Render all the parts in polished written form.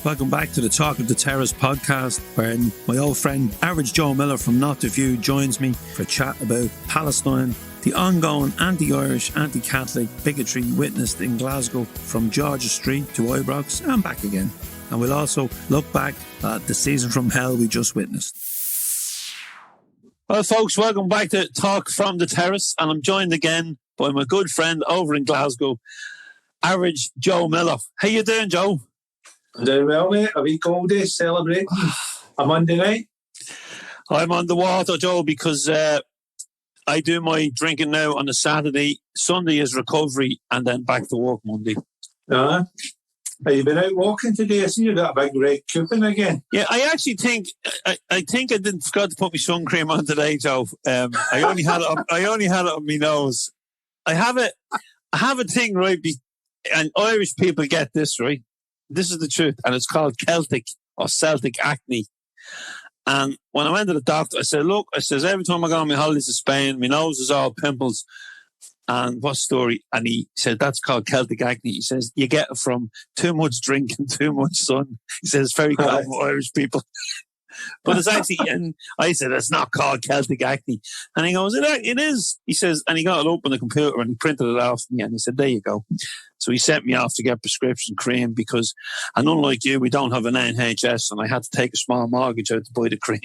Welcome back to the Talk of the Terrace podcast, where my old friend Average Joe Miller from Not The View joins me for a chat about Palestine, the ongoing anti-Irish, anti-Catholic bigotry witnessed in Glasgow from Georgia Street to Ibrox and back again. And we'll also look back at the season from hell we just witnessed. Well, folks, welcome back to Talk from the Terrace, and I'm joined again by my good friend over in Glasgow, Average Joe Miller. How you doing, Joe? I'm doing well, mate. A week all day celebrating a Monday night. I'm on the water, Joe, because I do my drinking now on a Saturday. Sunday is recovery, and then back to work Monday. Have you been out walking today? I see you got a big red coupon again. Yeah, I actually think I didn't forgot to put my sun cream on today, Joe. I only had it on my nose. I have a thing, right? And Irish people get this, right? This is the truth, and it's called Celtic or Celtic acne. And when I went to the doctor, I said, look, every time I go on my holidays to Spain, my nose is all pimples. And what story? And he said, that's called Celtic acne. He says, you get it from too much drink and too much sun. He says, it's very common for Irish people. But it's actually, and I said, it's not called Celtic acne. And he goes, it is. He says, and he got it up on the computer and he printed it off me and he said, there you go. So he sent me off to get prescription cream because, and unlike you, we don't have an NHS and I had to take a small mortgage out to buy the cream.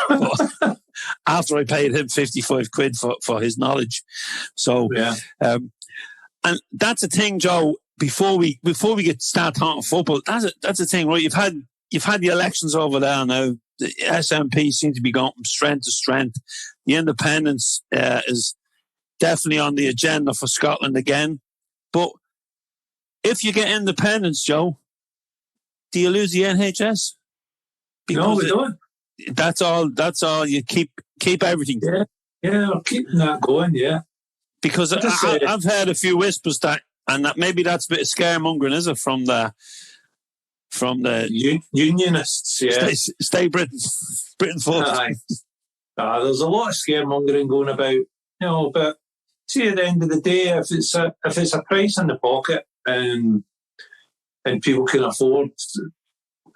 But after I paid him 55 quid for his knowledge. So, yeah. And that's a thing, Joe, before we start talking football, that's a thing, right? You've had the elections over there now. The SNP seem to be going from strength to strength. The independence is definitely on the agenda for Scotland again. But if you get independence, Joe, do you lose the NHS? Because no, we don't. That's all. You keep everything. Yeah, we're keeping that going. Yeah, because I've heard a few whispers that maybe that's a bit of scaremongering, is it, from the unionists? Yeah, stay Britain folks. There's a lot of scaremongering going about, but see, at the end of the day, if it's a price in the pocket and people can afford,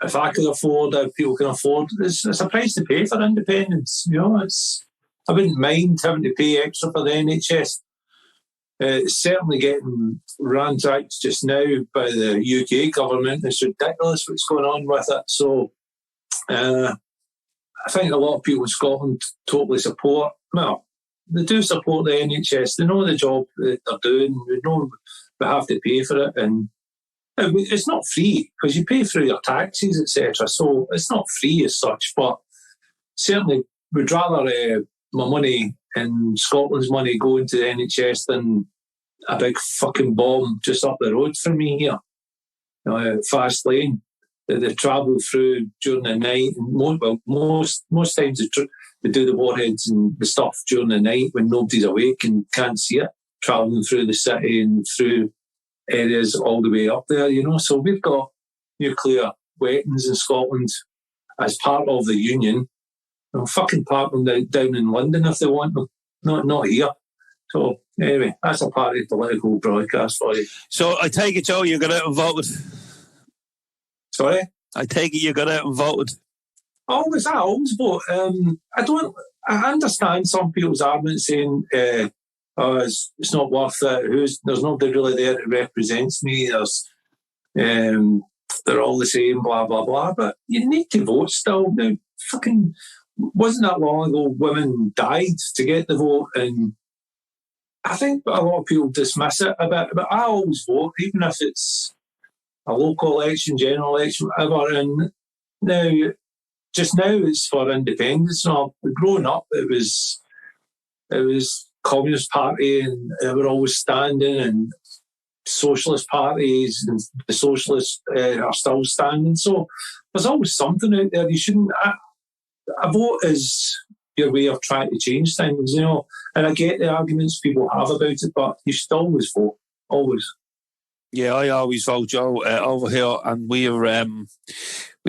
if I could afford, if people can afford, it's a price to pay for independence. I wouldn't mind having to pay extra for the NHS. It's certainly getting ransacked just now by the UK government. It's ridiculous what's going on with it. So I think a lot of people in Scotland totally support. Well, they do support the NHS. They know the job that they're doing. They know we have to pay for it. And it's not free because you pay through your taxes, etc. So it's not free as such. But certainly we'd rather my money and Scotland's money go into the NHS than a big fucking bomb just up the road from me here. Fast lane that they travel through during the night. And most times they do the warheads and the stuff during the night when nobody's awake and can't see it, travelling through the city and through areas all the way up there, So we've got nuclear weapons in Scotland as part of the Union. They'll fucking park them down in London if they want them, not here. So anyway, that's a part of the political broadcast for you. So I take it, Joe, you got out and voted. Sorry? I take it you got out and voted. I always vote. I understand some people's arguments saying it's not worth it. There's nobody really there that represents me. They're all the same, blah, blah, blah. But you need to vote still. Now, fucking wasn't that long ago women died to get the vote, and I think a lot of people dismiss it a bit, but I always vote, even if it's a local election, general election, whatever. And now it's for independence. Growing up, it was Communist Party, and they were always standing, and socialist parties and the socialists are still standing. So there's always something out there. You shouldn't. A vote is your way of trying to change things, And I get the arguments people have about it, but you should always vote, always. Yeah, I always vote, Joe, over here, and we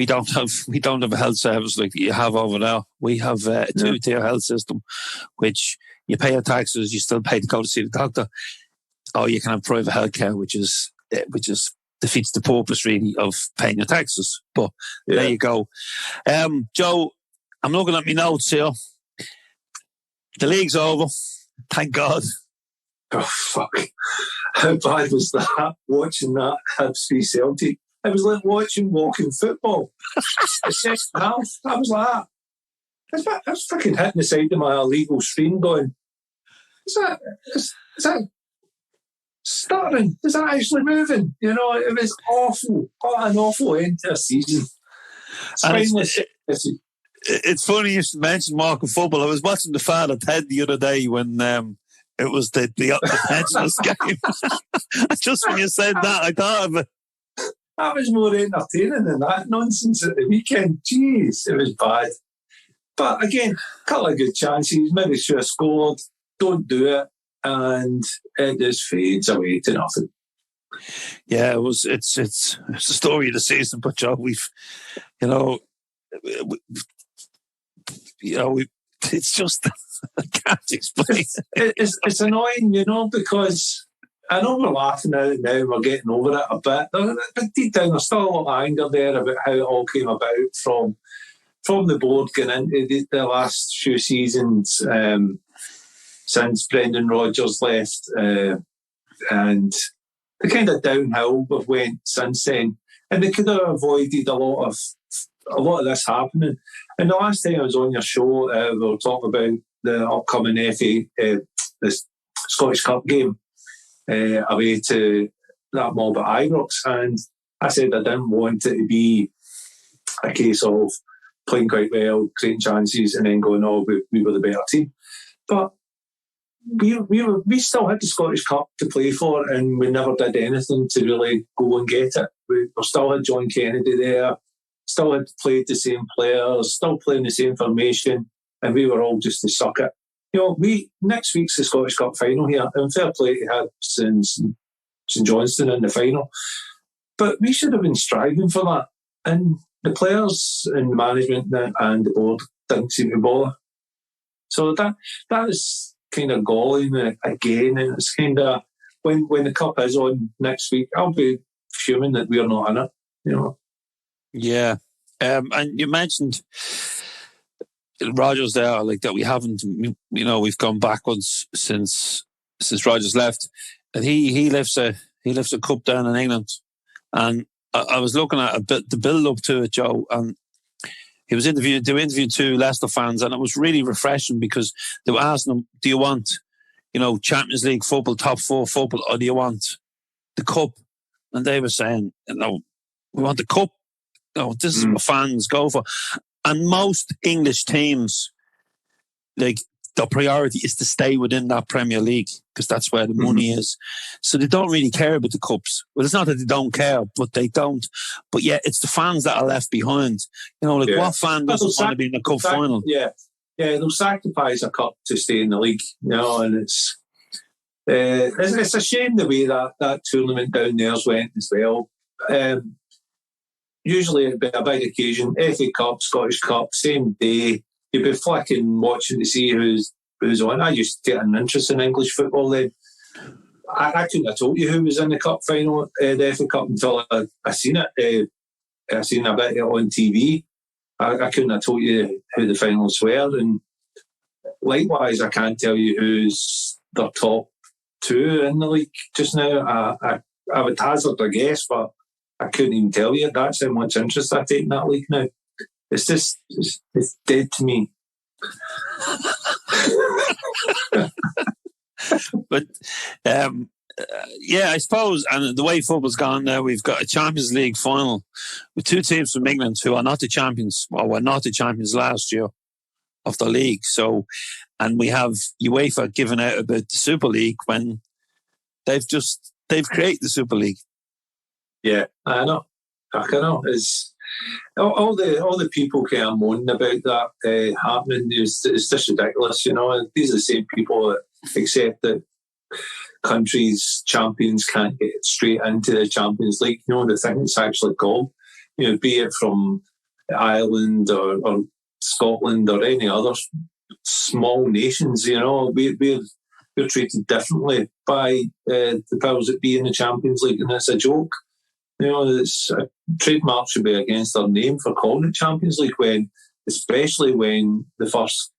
don't have a health service like you have over there. We have a two-tier health system, which you pay your taxes, you still pay to go to see the doctor, or you can have private healthcare, which is defeats the purpose, really, of paying your taxes. But there you go. Joe, I'm looking at my notes here. The league's over. Thank God. Oh, fuck. How bad was that, watching that Hibs v Celtic? It was like watching walking football. The second half, I was like that. I was fucking hitting the side of my illegal screen going, is that starting? Is that actually moving? You know, it was awful. What an awful end to a season. It's funny you mentioned walking football. I was watching the Father Ted the other day when it was the pensioners game. Just when you said that, I thought of it. That was more entertaining than that nonsense at the weekend. Jeez, it was bad. But again, a couple of good chances. Maybe should have scored. Don't do it. And it just fades away to nothing. Yeah, it's the story of the season. But Joe, it's just I can't explain. It's annoying, because I know we're laughing at it now, we're getting over it a bit. But deep down, there's still a lot of anger there about how it all came about from the board going into the last few seasons since Brendan Rodgers left, and the kind of downhill we've went since then. And they could have avoided a lot of this happening. And the last time I was on your show, we were talking about the upcoming the Scottish Cup game away to that mob at Ibrox, and I said I didn't want it to be a case of playing quite well, creating chances, and then going, "Oh, we were the better team." But we still had the Scottish Cup to play for, and we never did anything to really go and get it. We still had John Kennedy there, still had played the same players, still playing the same formation, and we were all just to suck it. Next week's the Scottish Cup final here, and fair play to Hibs and St Johnstone in the final. But we should have been striving for that. And the players and the management and the board didn't seem to bother. So that is kind of galling again. And it's kind of, when the Cup is on next week, I'll be fuming that we're not in it, Yeah. And you mentioned Rodgers there, like that we haven't, we've gone backwards since Rodgers left. And he lifts a cup down in England. And I was looking at the build up to it, Joe, and they interviewed two Leicester fans, and it was really refreshing because they were asking them, do you want, Champions League football, top four football, or do you want the cup? And they were saying, no, we want the cup. This is what fans go for. And most English teams, like, the priority is to stay within that Premier League because that's where the money is. So they don't really care about the cups. Well, it's not that they don't care, but they don't. But yeah, it's the fans that are left behind. What fan doesn't want to be in the cup final? Yeah, they'll sacrifice a cup to stay in the league. And it's a shame the way that tournament down there's went as well. Usually it'd be a big occasion, FA Cup, Scottish Cup, same day. You'd be flicking, watching to see who's on. I used to get an interest in English football then. I couldn't have told you who was in the cup final, the FA Cup, until I seen it. I seen a bit on TV. I couldn't have told you who the finals were. And likewise, I can't tell you who's the top two in the league just now. I would hazard a guess, but I couldn't even tell you. That's how much interest I take in that league now. It's just, it's dead to me. But, I suppose, and the way football's gone now, we've got a Champions League final with two teams from England who are not the champions, or were not the champions last year of the league. So, and we have UEFA giving out about the Super League when they've created the Super League. Yeah, I know. It's all the people kind of moaning about that happening. It's just ridiculous, These are the same people that accept that countries' champions can't get straight into the Champions League. The thing it's actually called, be it from Ireland or Scotland or any other small nations. We're treated differently by the powers that be in the Champions League, and it's a joke. It's a trademark should be against their name for calling it Champions League especially when the first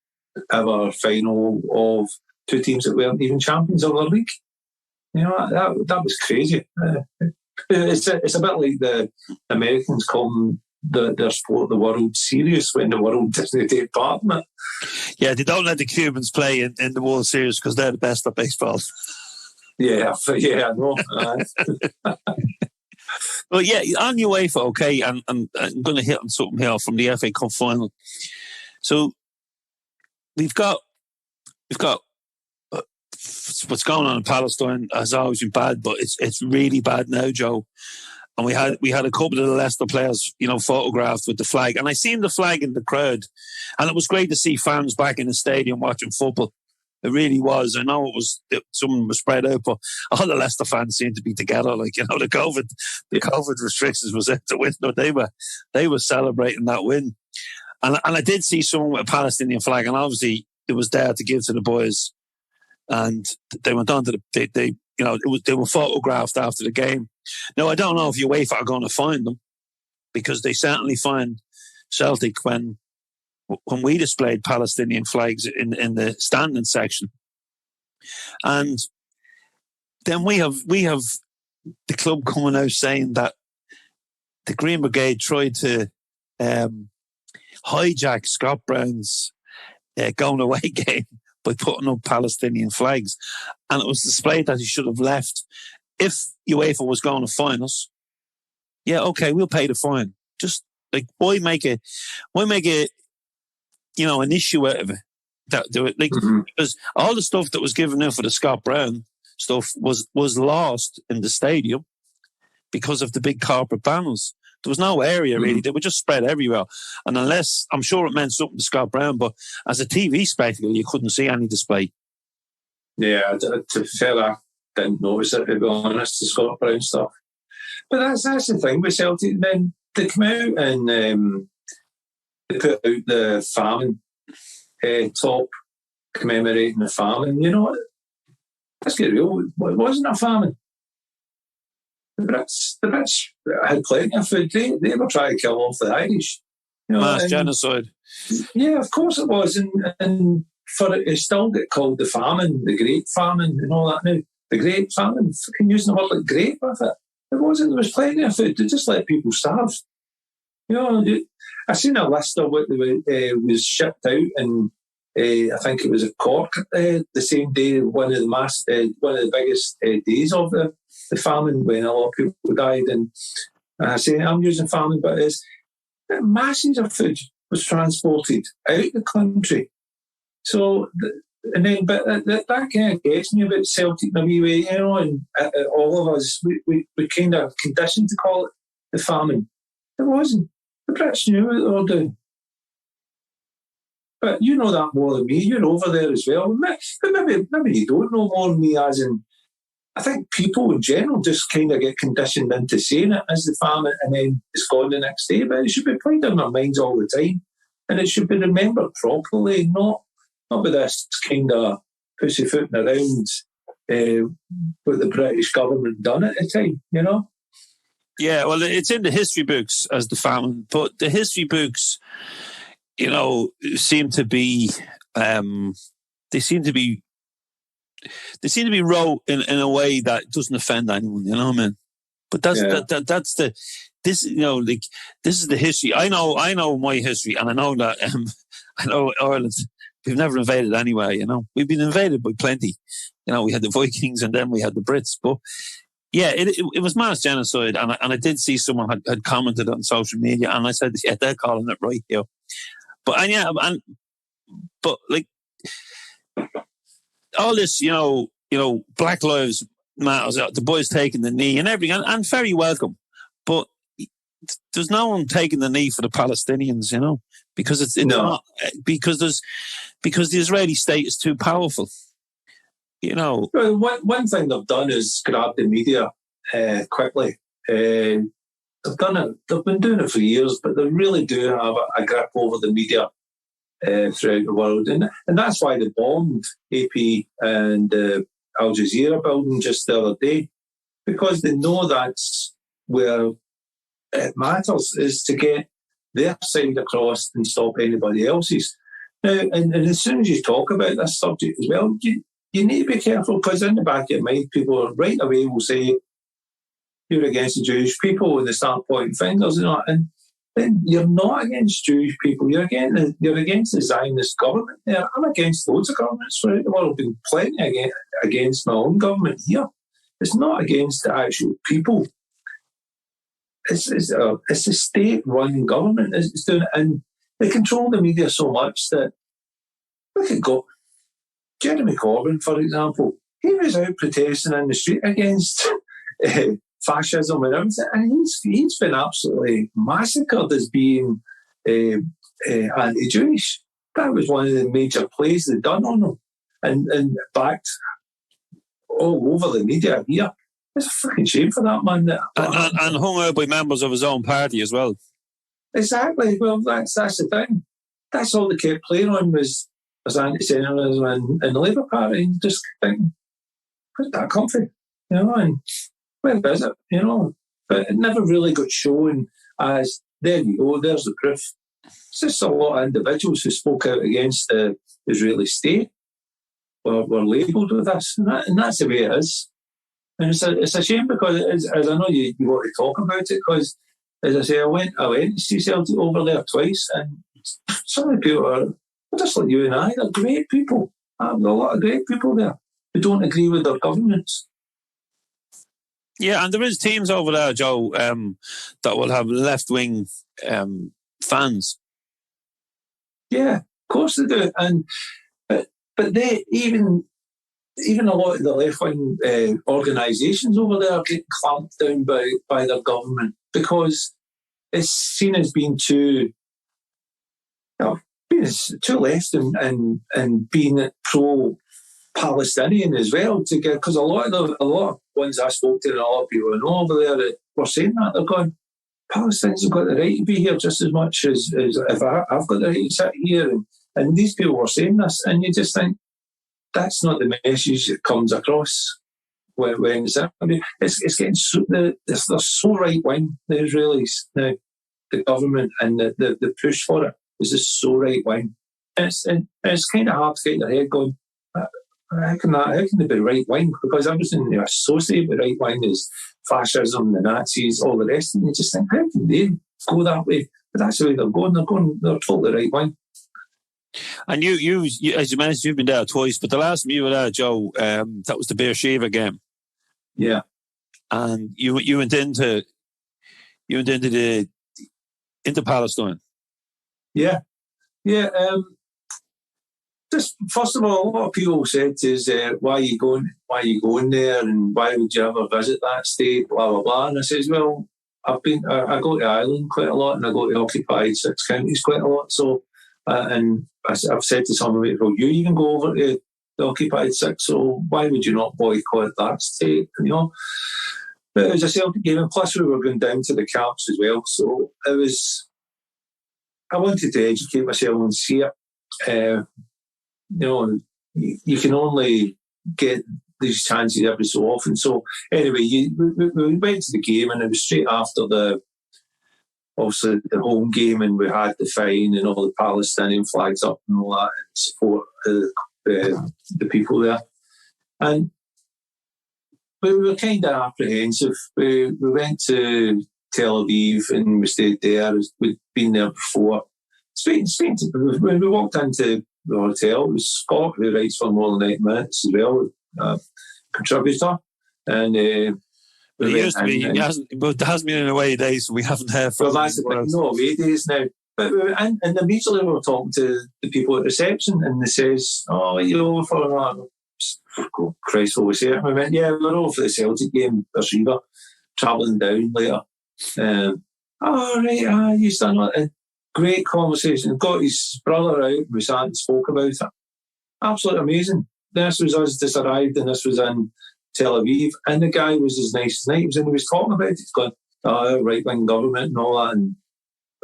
ever final of two teams that weren't even champions of their league. That was crazy. It's a bit like the Americans calling their sport the World Series when the world doesn't take part in it. Yeah, they don't let the Cubans play in the World Series because they're the best at baseball. Yeah, I know. Well, yeah, on UEFA, okay, and I'm going to hit on something here from the FA Cup final. So we've got what's going on in Palestine has always been bad, but it's really bad now, Joe. And we had a couple of the Leicester players, photographed with the flag, and I seen the flag in the crowd, and it was great to see fans back in the stadium watching football. It really was. I know someone was spread out, but all the Leicester fans seemed to be together. Like, the COVID restrictions was out the window. They were celebrating that win. And I did see someone with a Palestinian flag, and obviously it was there to give to the boys. And they went on to they were photographed after the game. Now, I don't know if UEFA are going to find them, because they certainly fined Celtic when we displayed Palestinian flags in the standing section. And then we have the club coming out saying that the Green Brigade tried to hijack Scott Brown's going away game by putting up Palestinian flags. And it was displayed that he should have left. If UEFA was going to fine us, yeah, okay, we'll pay the fine. Just like, why make an issue out of it? Because all the stuff that was given out for the Scott Brown stuff was lost in the stadium because of the big corporate banners. There was no area really; they were just spread everywhere. And unless, I'm sure it meant something to Scott Brown, but as a TV spectacle, you couldn't see any display. Yeah, to be fair, I didn't notice it, to be honest, the Scott Brown stuff. But that's the thing with Celtic. Then they come out and they put out the famine top commemorating the famine. You know what? Let's get real. It wasn't a famine. The Brits had plenty of food. They were trying to kill off the Irish. Mass genocide. Yeah, of course it was. And for it still get called the famine, the Great Famine, and all that now. The Great Famine, fucking using the word like great with it. It wasn't. There was plenty of food. They just let people starve. I seen a list of what was shipped out, and I think it was at Cork the same day, one of the biggest days of the famine, when a lot of people died. And I say I'm using famine, but it's masses of food was transported out of the country. So, but that kind of gets me about Celtic in a wee way, and all of us, we kind of conditioned to call it the famine. It wasn't. The Brits knew what they were doing. But you know that more than me. You're over there as well. But maybe you don't know more than me, as in, I think people in general just kind of get conditioned into saying it as the famine, and then it's gone the next day. But it should be played in our minds all the time. And it should be remembered properly, not with this kind of pussyfooting around what the British government done at the time, Yeah, well, it's in the history books as the famine, but the history books, seem to be wrote in a way that doesn't offend anyone, man. But this is the history. I know my history, and I know that I know Ireland. We've never invaded anyway, We've been invaded by plenty. We had the Vikings and then we had the Brits. But yeah, it was mass genocide, and I did see someone had commented on social media, and I said, yeah, they're calling it right here. But but like all this, Black Lives Matter, the boys taking the knee and everything, and very welcome. But there's no one taking the knee for the Palestinians, because it's not, because the Israeli state is too powerful. Well, one thing they've done is grab the media quickly. They've done it. They've been doing it for years, but they really do have a grip over the media throughout the world, and that's why they bombed AP and Al Jazeera building just the other day, because they know that's where it matters is to get their side across and stop anybody else's. Now, and as soon as you talk about this subject as well, you need to be careful, because in the back of your mind, people right away will say, you're against the Jewish people, and they start pointing fingers, and then you're not against Jewish people, you're against the Zionist government there. I'm against loads of governments throughout the world, been plenty against my own government here. It's not against the actual people. It's a state-run government. It's doing it, and they control the media so much that look at Jeremy Corbyn, for example. He was out protesting in the street against fascism and everything, and he's been absolutely massacred as being anti-Jewish. That was one of the major plays they'd done on him, and backed all over the media here. It's a fucking shame for that man. And hung out by members of his own party as well. Exactly. Well, that's the thing. That's all they kept playing on was anti-Semitism and the Labour Party. And just thinking, where's that come from? And where is it? But it never really got shown as, there you go, there's the proof. It's just a lot of individuals who spoke out against the Israeli state were labelled with this. And that's the way it is. And it's a shame, because as I know you want to talk about it, because as I say, I went to see Celtic over there twice, and some of the people are just like you and I. They're great people. There's a lot of great people there who don't agree with their governments. Yeah, and there is teams over there, Joe, that will have left-wing fans. Yeah, of course they do. But they even a lot of the left-wing organisations over there get clamped down by their government, because it's seen as being too left and being pro-Palestinian as well. Because a lot of ones I spoke to and a lot of people I know over there that were saying that, they're going, Palestinians have got the right to be here just as much as if I've got the right to sit here. And these people were saying this, and you just think, that's not the message that comes across when it's happening. It's getting they're so right wing, the Israelis now, the government, and the push for it is just so right wing. And it's kind of hard to get your head going, how can they be right wing? Because everything they associate with right wing is fascism, the Nazis, all the rest, and you just think, how can they go that way? But that's the way they're going. They're totally right wing. And you, as you mentioned, you've been there twice, but the last time you were there, Joe, that was the Beersheba game. Yeah, and you went into Palestine. Yeah. Just first of all, a lot of people said is, why are you going there, and why would you ever visit that state? Blah blah blah. And I says, well, I go to Ireland quite a lot, and I go to occupied 6 counties quite a lot. So. And I've said to some of them, well, you even go over to the occupied 6, so why would you not boycott that state? But it was a Celtic game, and plus we were going down to the camps as well. So I wanted to educate myself and see it. You can only get these chances every so often. So anyway, we went to the game, and it was straight after obviously the home game, and we had the fine and all the Palestinian flags up and all that, and support the people there. And we were kind of apprehensive. We went to Tel Aviv and we stayed there. We'd been there before. We walked into the hotel. It was Scott, who writes for More Than 8 Minutes as well, contributor. And but he used to be, it hasn't been in away days, so we haven't heard from him. Well, that's the thing, no away days now. But and immediately we were talking to the people at reception, and they says, "Oh, are you over for that?" Oh, Christ, what was here? And we went, "Yeah, we're over for the Celtic game, Beersheba, travelling down later." Right, you done a great conversation. Got his brother out, we sat and spoke about it. Absolutely amazing. This was us just arrived, and this was in Tel Aviv, and the guy was as nice as night. He was talking about it. He's going, right-wing government and all that, and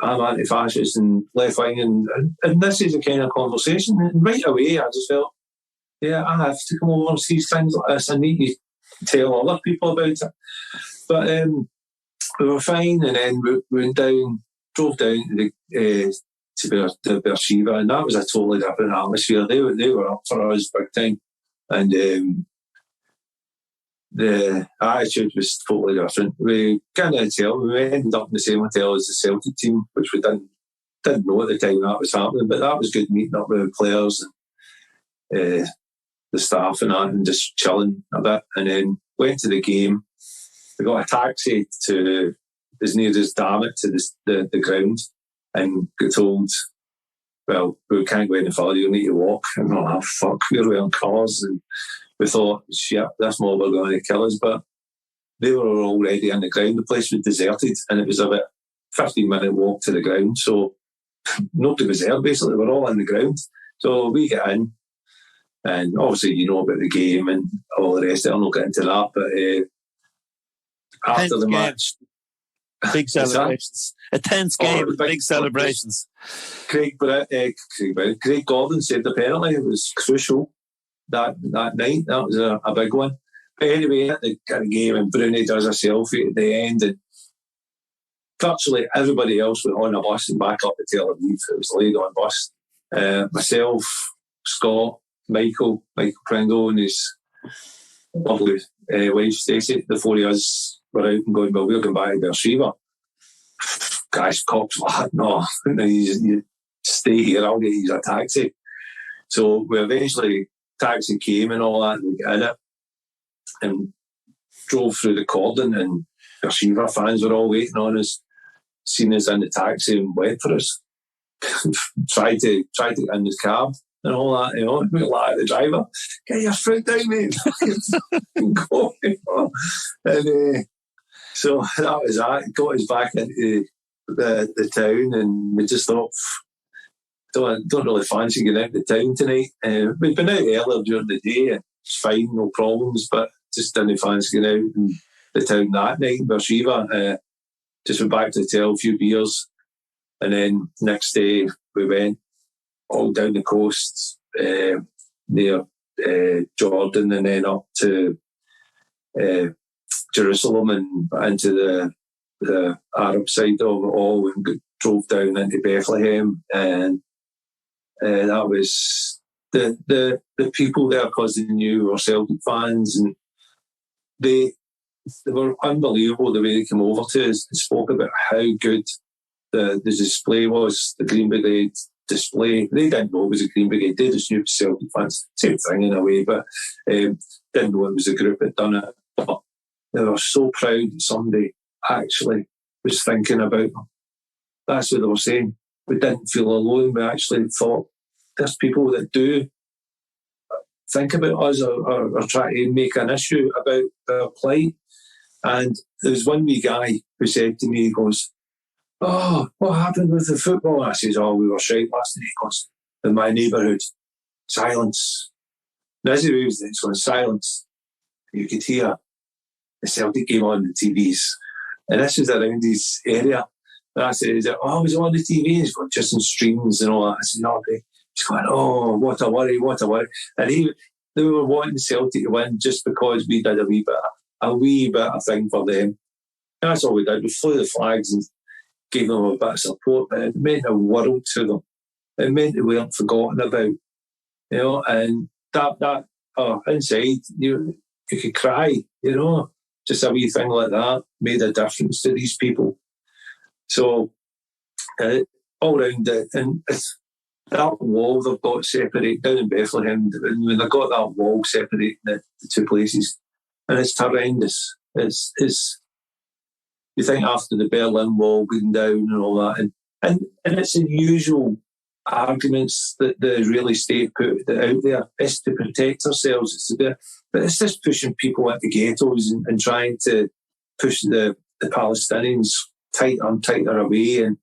I'm anti-fascist and left-wing, and this is the kind of conversation. And right away, I just felt, yeah, I have to come over and see things like this. I need to tell other people about it. But we were fine, and then we went down, drove down to Beersheba, and that was a totally different atmosphere. They were up for us big time, and the attitude was totally different. We kind of tell we ended up in the same hotel as the Celtic team, which we didn't know at the time that was happening, but that was good meeting up with the players and the staff and that, and just chilling a bit, and then went to the game. We got a taxi to as near as Dammit to the ground, and got told, well, we can't go any further, you need to walk. And we're like, fuck, we're wearing cars, and we thought, shit, this mob are going to kill us, but they were already on the ground. The place was deserted, and it was about 15-minute walk to the ground, so nobody was there, basically. We're all on the ground. So we get in, and obviously you know about the game and all the rest. I'll not get into that, but after the match, big celebrations. A tense game with big celebrations. Craig Gordon saved the penalty. It was crucial that night. That was a big one. But anyway, at the game, and Bruni does a selfie at the end, and virtually everybody else went on a bus and back up to Tel Aviv. It was a laid-on bus. Myself, Scott, Michael Pringle, and his lovely wife Stacey. The four of us were out and going, well, we're going back to Beersheba. Guys, cops, no, you stay here, I'll get you a taxi. So we eventually, taxi came and all that, and we got in it and drove through the cordon, and Beersheba fans were all waiting on us, seen us in the taxi and went for us. tried to get in the cab and all that, you know. We like the driver, get your foot down, mate. Go, you know. And so that was that. Got us back into the town, and we just thought, don't really fancy getting out of the town tonight. We'd been out earlier during the day, and it's fine, no problems, but just didn't fancy getting out in the town that night in Beersheba. Just went back to the hotel, a few beers, and then next day we went all down the coast near Jordan, and then up to Jerusalem and into the Arab side of it all, and drove down into Bethlehem, and that was the people there, because they knew we were Celtic fans, and they were unbelievable the way they came over to us and spoke about how good the display was, the Green Brigade display. They didn't know it was a Green Brigade, they just knew it was Celtic fans. Same thing in a way, but didn't know it was a group that done it. But they were so proud that somebody actually was thinking about them. That's what they were saying. We didn't feel alone. We actually thought there's people that do think about us or try to make an issue about their plight. And there was one wee guy who said to me, he goes, "Oh, what happened with the football?" And I says, "Oh, we were shite last night." He goes, "In my neighbourhood, silence." And as he was, it's going, silence. You could hear the Celtic game on the TVs. And this was around his area. And I said, "Oh, it was on the TV." He's going, "Just in streams and all that." I said, "No, okay." He's going, "Oh, what a worry, what a worry." And they were wanting Celtic to win just because we did a wee bit of thing for them. And that's all we did. We flew the flags and gave them a bit of support, but it meant a world to them. It meant they weren't forgotten about, you know, and that inside, you could cry, you know. Just a wee thing like that made a difference to these people. So, all round it, and it's that wall they've got separate down in Bethlehem, when they've got that wall separating the two places, and it's horrendous. It's you think after the Berlin Wall being down and all that, and it's the usual arguments that the Israeli state put out there. It's to protect ourselves. But it's just pushing people into ghettos and trying to push the Palestinians tighter and tighter away. And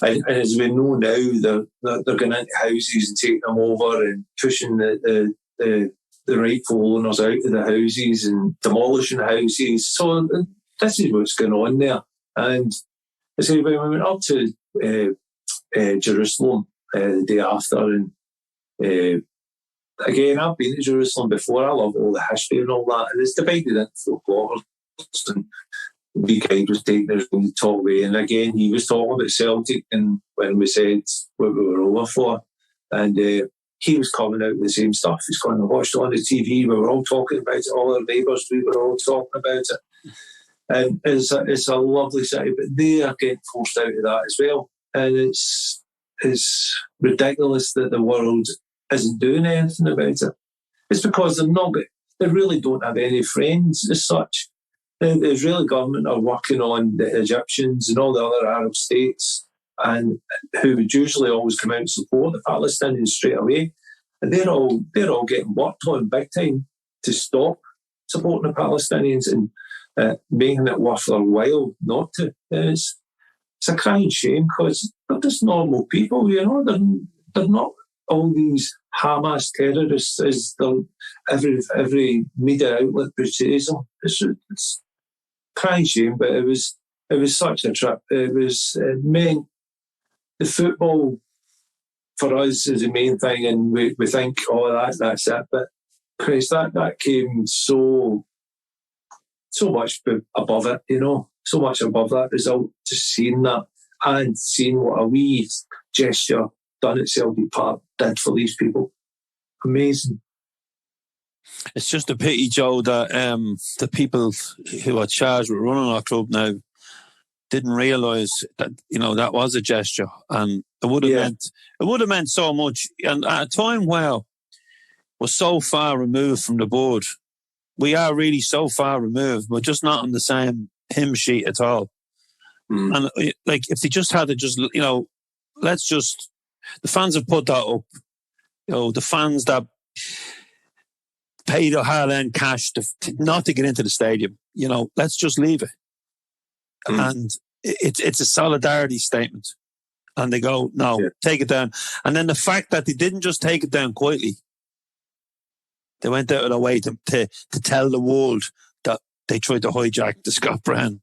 as we know now, they're going into houses and taking them over and pushing the rightful owners out of the houses and demolishing houses. So this is what's going on there. And I say, when we went up to Jerusalem the day after, and again, I've been to Jerusalem before. I love all the history and all that, and it's divided into 4 quarters. And Big Hyde was taking us going to talk away. And again, he was talking about Celtic and when we said what we were over for. And he was coming out with the same stuff. He's going, I watched it on the TV. We were all talking about it. All our neighbours, we were all talking about it. And it's a lovely city, but they are getting forced out of that as well. And it's ridiculous that the world isn't doing anything about it. It's because they really don't have any friends as such. The Israeli government are working on the Egyptians and all the other Arab states, and who would usually always come out and support the Palestinians straight away. And they're all getting worked on big time to stop supporting the Palestinians and making it worth their while not to. It's a crying shame because they're just normal people, you know. They're not all these Hamas terrorists as every media outlet portrays them. It's crying shame, but it was such a trip. It meant the football for us is the main thing, and we think, oh, that's it. But Chris, that came so much above it, you know, so much above that result. Just seeing that and seeing what a wee gesture done at Celtic Park did for these people. Amazing. It's just a pity, Joe, that the people who are charged with running our club now didn't realise that, you know, that was a gesture, and it would have meant so much. And at a time where we're so far removed from the board, we are really so far removed. We're just not on the same hymn sheet at all. And like, if they just had to just, you know, the fans have put that up. You know, the fans that paid a hard-earned cash not to get into the stadium, you know, let's just leave it. And it's a solidarity statement. And they go, no, take it down. And then the fact that they didn't just take it down quietly, they went out of their way to tell the world that they tried to hijack the Scott Brown.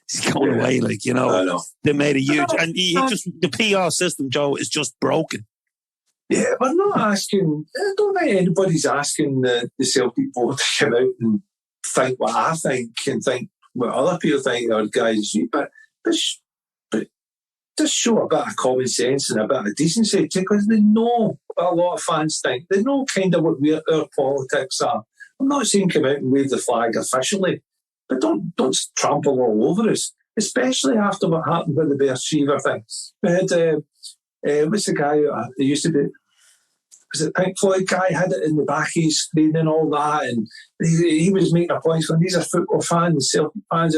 He's going away, like, you know. They made a huge... And the PR system, Joe, is just broken. Yeah, we're not asking... I don't think anybody's asking the Celtic board to come out and think what I think and think what other people think or guys do. But just show a bit of common sense and a bit of decency, because they know what a lot of fans think. They know kind of what our politics are. I'm not saying come out and wave the flag officially, but don't trample all over us, especially after what happened with the Bear Cheever thing. We had, what's the guy who used to be, was it Pink Floyd guy, had it in the back of his screen and all that, and he was making a point when these are football fans, Celtic fans,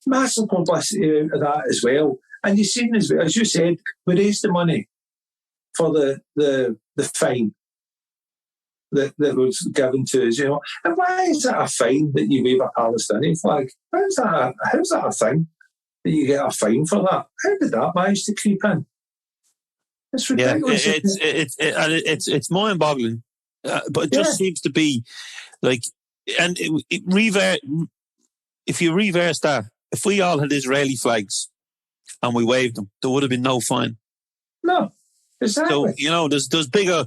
massive publicity out of that as well. And you've seen, as you said, we raised the money for the fine that was given to us, you know. And why is that a fine that you wave a Palestinian flag? How's that a thing that you get a fine for that? How did that manage to creep in? It's ridiculous. Yeah, it's mind-boggling, but it just seems to be like, and if you reverse that, if we all had Israeli flags and we waved them, there would have been no fine. No, exactly. So, you know, there's bigger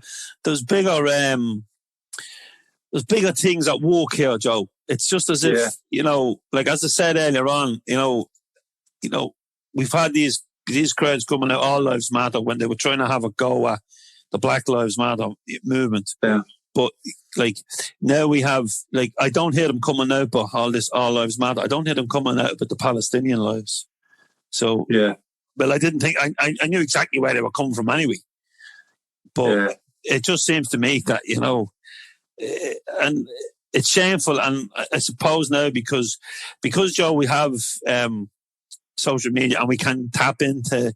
things at work here, Joe. It's just as if, you know, like as I said earlier on, you know, we've had these crowds coming out, All Lives Matter, when they were trying to have a go at the Black Lives Matter movement. Yeah. But like now we have, like, I don't hear them coming out, but all lives matter. I don't hear them coming out, but the Palestinian lives. So, well, I didn't think, I knew exactly where they were coming from anyway. But it just seems to me that, you know, and it's shameful. And I suppose now because Joe, we have social media and we can tap into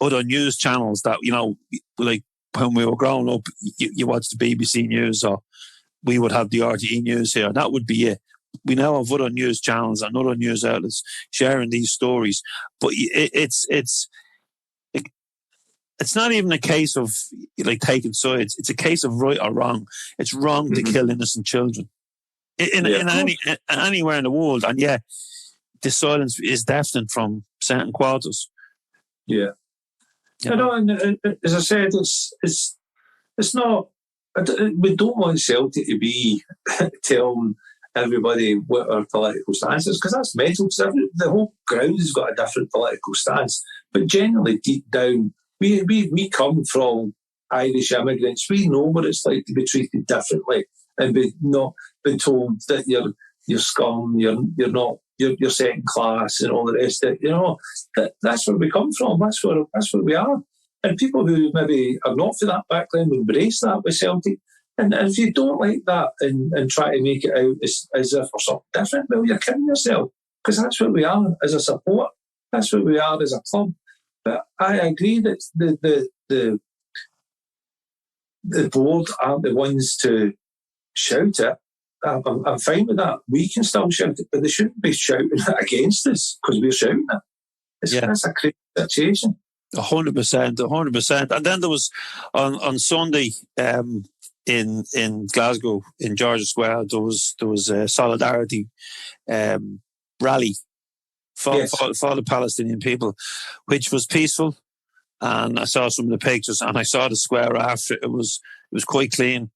other news channels that, you know, like, when we were growing up, you watched the BBC News, or we would have the RTE News here. That would be it. We now have other news channels and other news outlets sharing these stories. But it's not even a case of like taking sides. It's a case of right or wrong. It's wrong to kill innocent children anywhere in the world. And the silence is deafening from certain quarters. Yeah. You know, and as I said, it's not. We don't want Celtic to be telling everybody what our political stance is, because that's mental. The whole ground has got a different political stance, but generally deep down, we come from Irish immigrants. We know what it's like to be treated differently and be not been told that you're scum, you're second class, and all the rest of it. That's where we come from. That's where we are. And people who maybe are not from that background embrace that with Celtic. And if you don't like that and try to make it out as if we're something different, well, you're kidding yourself, because that's what we are as a support. That's what we are as a club. But I agree that the board aren't the ones to shout it. I'm fine with that. We can still shout it, but they shouldn't be shouting it against us because we're shouting it. That's a crazy situation. 100%. And then there was on Sunday in Glasgow, in Georgia Square, there was a solidarity rally for the Palestinian people, which was peaceful. And I saw some of the pictures, and I saw the square after. It was quite clean,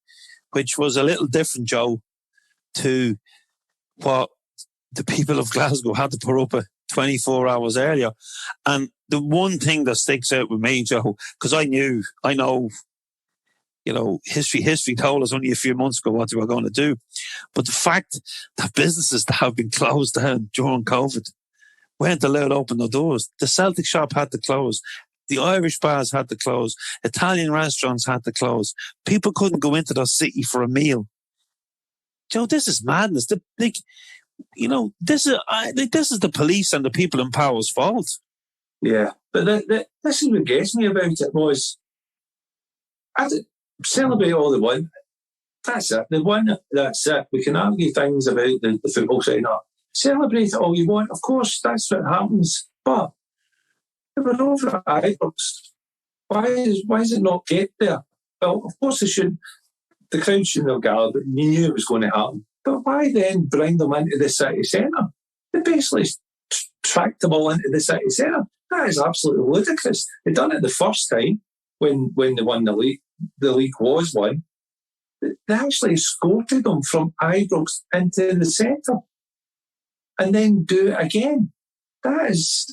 which was a little different, Joe, to what the people of Glasgow had to put up with 24 hours earlier. And the one thing that sticks out with me, Joe, because I know, history told us only a few months ago what they were going to do. But the fact that businesses that have been closed down during COVID weren't allowed to open their doors. The Celtic shop had to close. The Irish bars had to close. Italian restaurants had to close. People couldn't go into their city for a meal. Joe, this is madness. This is the police and the people in power's fault. Yeah, but this is what gets me about it was, celebrate all the one. That's it. The one, that's it. We can argue things about the football side. Celebrate it all you want. Of course, that's what happens. But if we're over at Ibrox, why is it not get there? Well, of course they should. The crowd shouldn't have gathered, but you knew it was going to happen. But why then bring them into the city centre? They basically tracked them all into the city centre. That is absolutely ludicrous. They done it the first time when they won the league. The league was won. They actually escorted them from Ibrox into the centre and then do it again. That is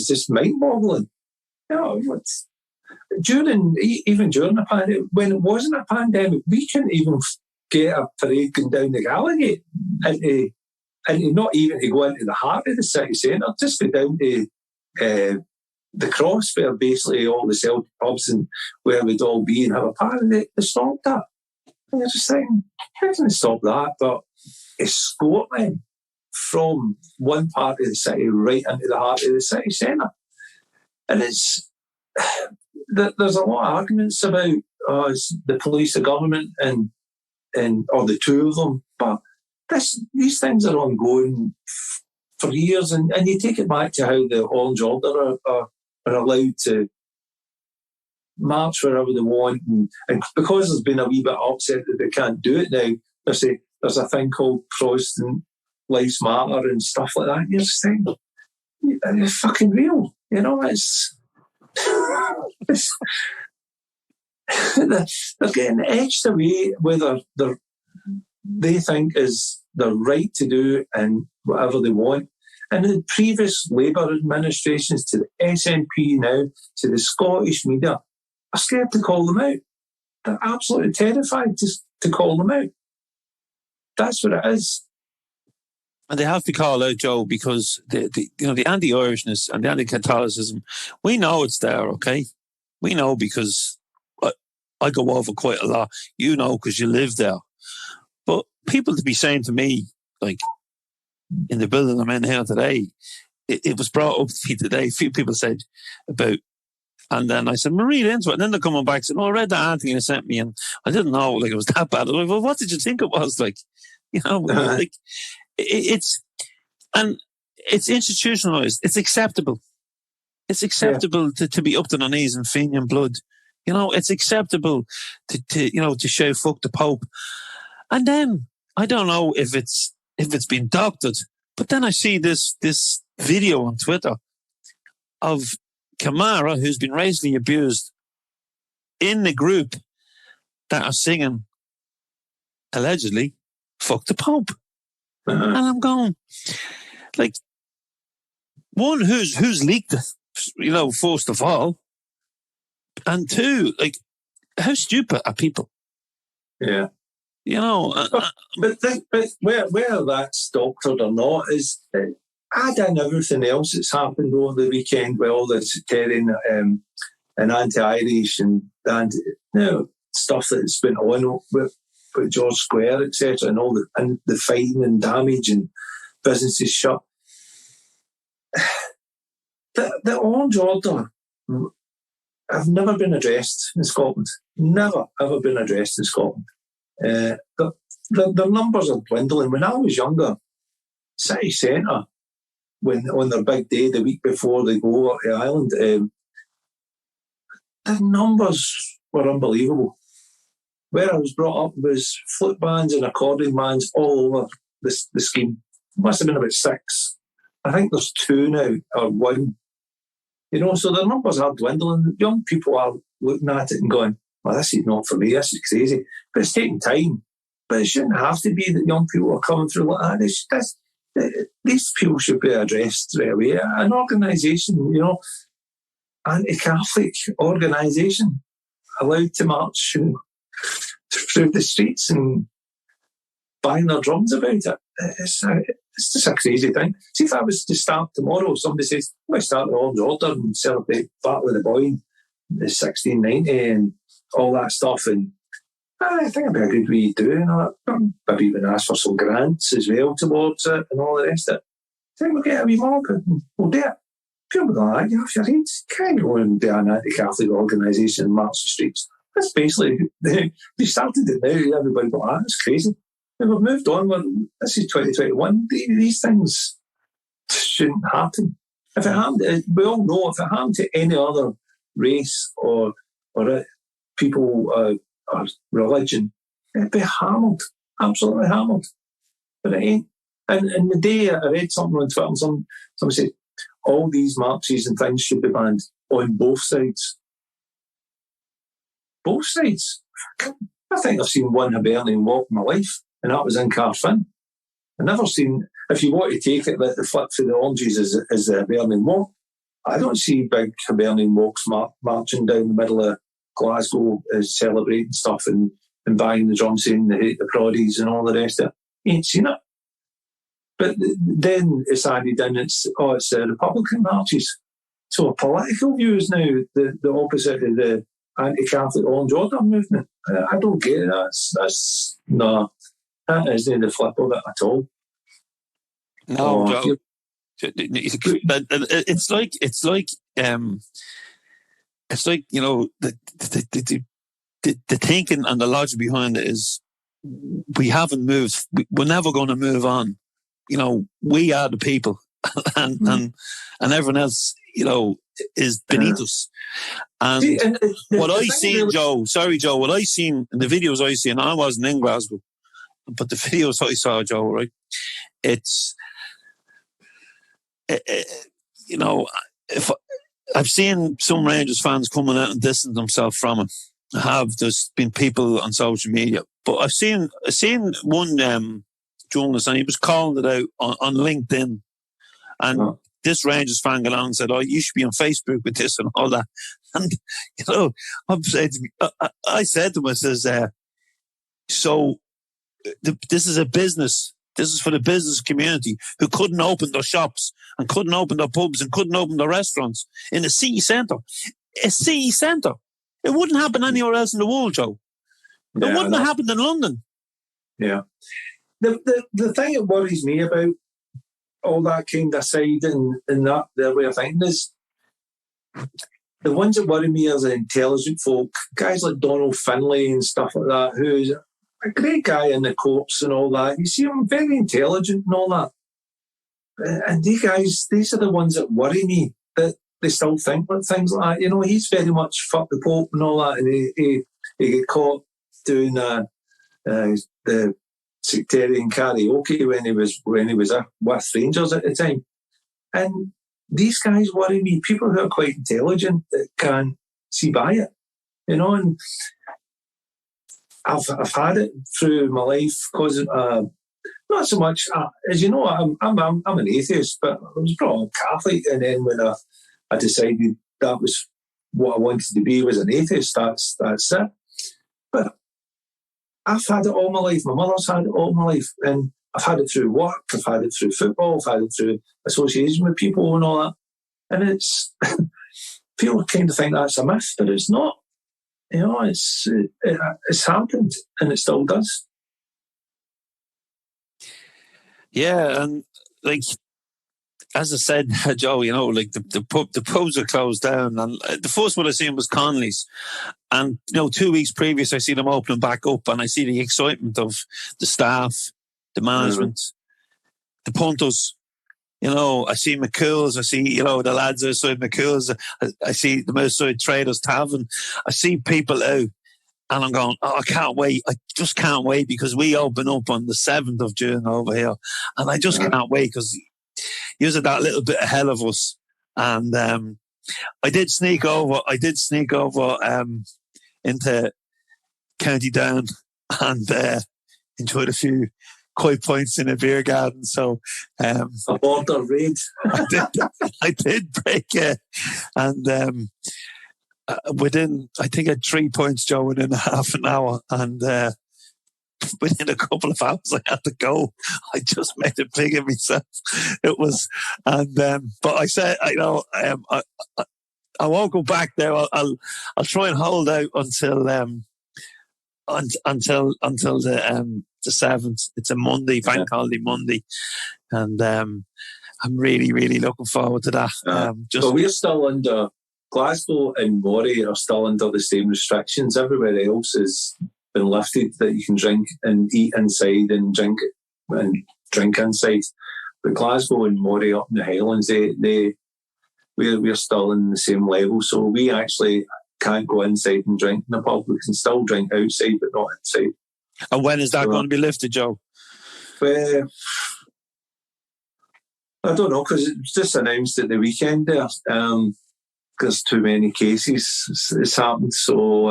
just mind-boggling. Even during the pandemic, when it wasn't a pandemic, we couldn't even get a parade going down the Gallagher and not even to go into the heart of the city centre, just go down to the cross where basically all the Celtic pubs and where we'd all be and have a party. They stopped that. And you're just thinking, how can they stop that? But escort them from one part of the city right into the heart of the city centre. And there's a lot of arguments about the police, the government, and or the two of them. But these things are ongoing for years, and you take it back to how the Orange Order are allowed to march wherever they want, and because there's been a wee bit upset that they can't do it now, there's a thing called Protestant Lives Matter and stuff like that. And you're just thinking, it's fucking real, they're getting edged away whether they think is their right to do and whatever they want. And the previous Labour administrations, to the SNP now, to the Scottish media, are scared to call them out. They're absolutely terrified to call them out. That's what it is. And they have to call out, Joe, because the anti-Irishness and the anti-Catholicism, we know it's there, okay? We know because I go over quite a lot. You know because you live there. But people to be saying to me, like, in the building I'm in here today, it was brought up to me today. A few people said about, and then I said, read into it. And then they're coming back and said, I read that Anthony sent me, and I didn't know it was that bad. Like, well, what did you think it was? Like, like, it's institutionalized. It's acceptable. It's acceptable to be up to their knees in Fenian blood. It's acceptable to shout fuck the Pope. And then I don't know if it's been doctored, but then I see this video on Twitter of Kamara, who's been racially abused, in the group that are singing, allegedly, fuck the Pope. And I'm going, like, one, who's leaked it, first of all, and two, like, how stupid are people? Yeah. But where that's doctored or not is add in everything else that's happened over the weekend with all the sectarian and anti-Irish and stuff that's been on with George Square, etc., and all the fighting and damage and businesses shut. The Orange Order have never been addressed in Scotland. Never, ever been addressed in Scotland. The numbers are dwindling. When I was younger, City Centre, when on their big day the week before they go to Ireland, the numbers were unbelievable. Where I was brought up was flute bands and accordion bands all over the scheme. Must have been about 6. I think there's 2 now, or 1. So the numbers are dwindling. Young people are looking at it and going, well, this is not for me, this is crazy. But it's taking time. But it shouldn't have to be that young people are coming through like that. These people should be addressed straight away. An organisation, anti-Catholic organisation, allowed to march through the streets and bang their drums about it. It's just a crazy thing. See, if I was to start tomorrow, somebody says, I'm going to start the Orange Order and celebrate Battle of the Boyne, the 1690 and all that stuff, and I think it'd be a good way to do it. Maybe even ask for some grants as well towards it and all the rest of it. I think we'll get a wee mob and we'll do it. People go like, if your heads can't go and do an anti-Catholic organisation and march the streets. That's basically, they started it now, everybody go, that's crazy. And we've moved on. This is 2021. These things shouldn't happen. If it happened, we all know if it happened to any other race or people or religion, it'd be hammered, absolutely hammered. But it ain't. And the day I read something on Twitter, somebody said, all these marches and things should be banned on both sides. Both sides? I think I've seen one Hibernian walk in my life, and that was in Carfin. I've never seen, if you want to take it, like the flip for the oranges is the Hibernian walk. I don't see big Hibernian walks marching down the middle of Glasgow celebrating stuff and banging the drum saying they hate the Proddies and all the rest of it. You ain't seen it. But then it's added in, it's the Republican marches. So political views now, the opposite of the anti-Catholic Orange Order movement. I don't get it. That isn't the flip of it at all. No, it's like the thinking and the logic behind it is we haven't moved. We're never going to move on. We are the people, and everyone else, is beneath us. And what I seen, Joe, what I seen in the videos I seen, I wasn't in Glasgow, but the videos I saw, Joe, right? It's, if I've seen some Rangers fans coming out and distance themselves from it. There's been people on social media, but I've seen one journalist, and he was calling it out on LinkedIn, and this Rangers fan got on and said, you should be on Facebook with this and all that. And, I said to him, I says, this is a business. This is for the business community who couldn't open their shops and couldn't open their pubs and couldn't open their restaurants in a city centre. A city centre. It wouldn't happen anywhere else in the world, Joe. It wouldn't have happened in London. Yeah. The thing that worries me about all that kind of side and that their way of thinking is the ones that worry me are the intelligent folk, guys like Donald Finlay and stuff like that, who's a great guy in the courts and all that. You see him very intelligent and all that. And these are the ones that worry me, that they still think like things like that. He's very much fuck the Pope and all that, and he get caught doing the sectarian karaoke when he was with Rangers at the time. And these guys worry me, people who are quite intelligent that can see by it, and I've had it through my life because not so much, as you know, I'm an atheist, but I was brought up Catholic, and then when I decided that was what I wanted to be, was an atheist, that's it. But I've had it all my life. My mother's had it all my life, and I've had it through work, I've had it through football, I've had it through association with people and all that. And it's, people kind of think that's a myth, but it's not. You know, it's happened, and it still does. Yeah, and like, as I said, Joe, you know, like the pubs are closed down, and the first one I seen was Conley's, and you know, 2 weeks previous I see them opening back up, and I see the excitement of the staff, the management, the punters. You know, I see McCool's, I see, you know, the lads outside McCool's, I see them outside Traders Tavern, I see people out, and I'm going, oh, I can't wait. I just can't wait, because we open up on the 7th of June over here, and I just can't wait, because you're that little bit ahead of us. And I did sneak over into County Down and enjoyed a few koi points in a beer garden. So a border raid. I did break it, and within, I think I had 3 points, Joe, within half an hour, and within a couple of hours I had to go. I just made it big of myself. It was, and but I said, I know, I won't go back there. I'll try and hold out until the 7th. It's a Monday, bank holiday Monday, and I'm really, really looking forward to that. But we're still under, Glasgow and Moray are still under the same restrictions. Everywhere else has been lifted, that you can drink and eat inside and drink inside. But Glasgow and Moray up in the Highlands, we're still in the same level. So we actually can't go inside and drink in the pub. We can still drink outside, but not inside. And when is that going to be lifted, Joe? I don't know, because it was just announced at the weekend there. There's too many cases. It's happened, so